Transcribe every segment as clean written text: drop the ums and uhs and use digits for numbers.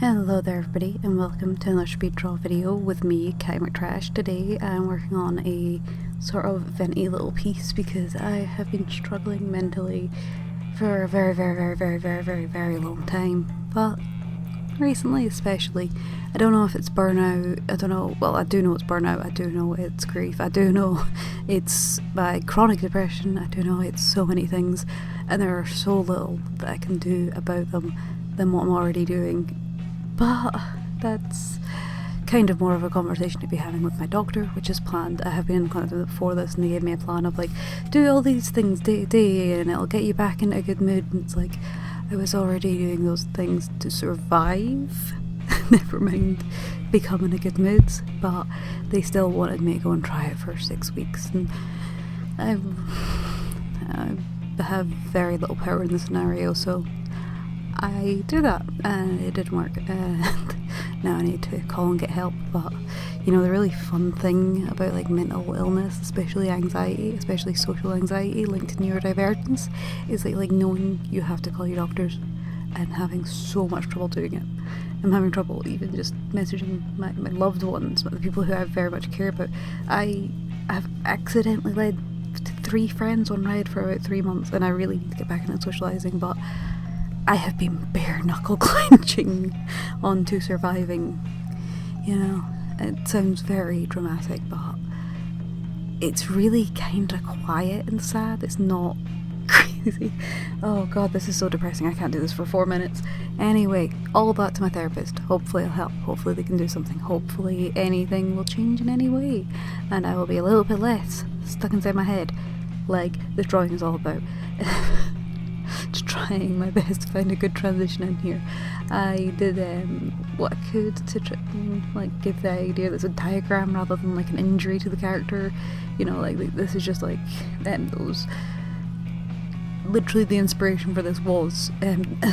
Hello there everybody and welcome to another speed draw video with me, Kai McTrash. Today I'm working on a sort of venty little piece because I have been struggling mentally for a very long time, but recently especially. I don't know if it's burnout, I don't know, well I do know it's burnout, I do know it's grief, I do know it's my chronic depression, I do know it's so many things, and there are so little that I can do about them than what I'm already doing. But that's kind of more of a conversation to be having with my doctor, which is planned. I have been in contact with them before this and they gave me a plan of like, do all these things day to day and it'll get you back into a good mood, and it's like, I was already doing those things to survive, never mind become in a good mood, but they still wanted me to go and try it for 6 weeks, and I have very little power in the scenario, so I do that, and it didn't work, and now I need to call and get help. But you know, the really fun thing about like mental illness, especially anxiety, especially social anxiety linked to neurodivergence, is that like knowing you have to call your doctors and having so much trouble doing it. I'm having trouble even just messaging my loved ones, the people who I very much care about. I have accidentally led to 3 friends on ride for about 3 months, and I really need to get back into socialising, but I have been bare knuckle clenching onto surviving. You know, it sounds very dramatic, but it's really kind of quiet and sad. It's not crazy. Oh god, this is so depressing. I can't do this for 4 minutes. Anyway, all that to my therapist. Hopefully it'll help. Hopefully they can do something. Hopefully anything will change in any way, and I will be a little bit less stuck inside my head, like this drawing is all about. Just trying my best to find a good transition in here. I did what I could to try, like, give the idea that it's a diagram rather than like an injury to the character. You know, like this is just like those. Literally, the inspiration for this was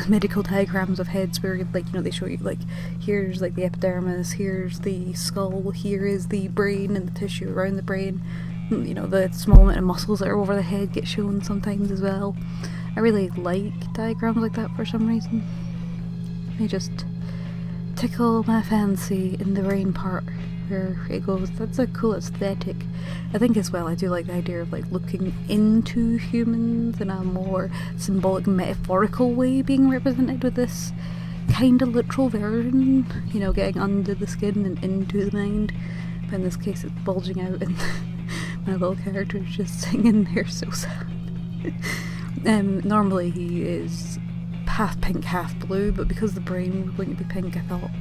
medical diagrams of heads where, like, you know, they show you like, here's like the epidermis, here's the skull, here is the brain and the tissue around the brain. You know, the small amount of muscles that are over the head get shown sometimes as well. I really like diagrams like that for some reason. They just tickle my fancy in the brain part where it goes. That's a cool aesthetic. I think as well I do like the idea of like looking into humans in a more symbolic, metaphorical way being represented with this kind of literal version. You know, getting under the skin and into the mind. But in this case it's bulging out and my little character is just singing there so sad. Normally he is half pink, half blue, but because the brain was going to be pink, I thought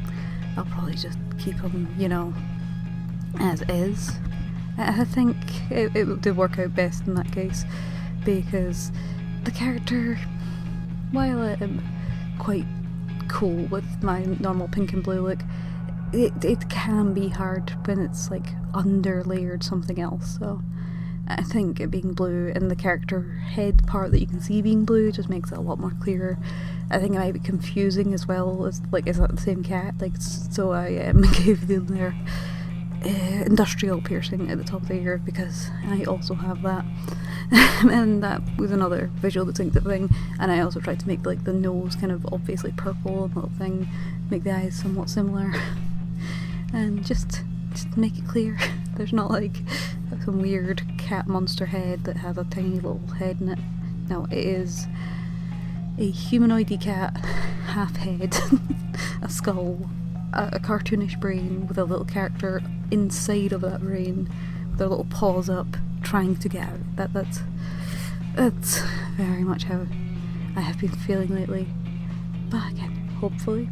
I'll probably just keep him, you know, as is. I think it did work out best in that case, because the character, while I'm quite cool with my normal pink and blue look, it can be hard when it's like under-layered something else, so I think it being blue and the character head part that you can see being blue just makes it a lot more clearer. I think it might be confusing as well, as like, is that the same cat? Like, so I gave them their industrial piercing at the top of the ear because I also have that. And that was another visual distinctive thing. And I also tried to make like the nose kind of obviously purple and little thing, make the eyes somewhat similar, and just make it clear. There's not like some weird cat monster head that has a tiny little head in it. No, it is a humanoidy cat, half head, a skull, a cartoonish brain with a little character inside of that brain with their little paws up trying to get out. That's very much how I have been feeling lately. But again, hopefully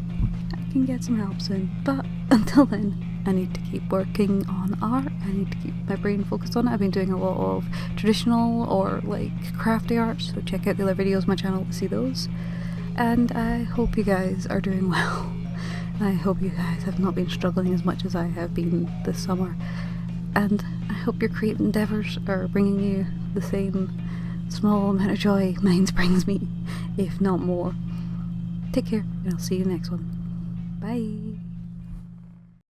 I can get some help soon. But until then, I need to keep working on art. I need to keep my brain focused on it. I've been doing a lot of traditional or like crafty art, so check out the other videos on my channel to see those. And I hope you guys are doing well. I hope you guys have not been struggling as much as I have been this summer. And I hope your creative endeavours are bringing you the same small amount of joy mine brings me, if not more. Take care, and I'll see you in the next one. Bye!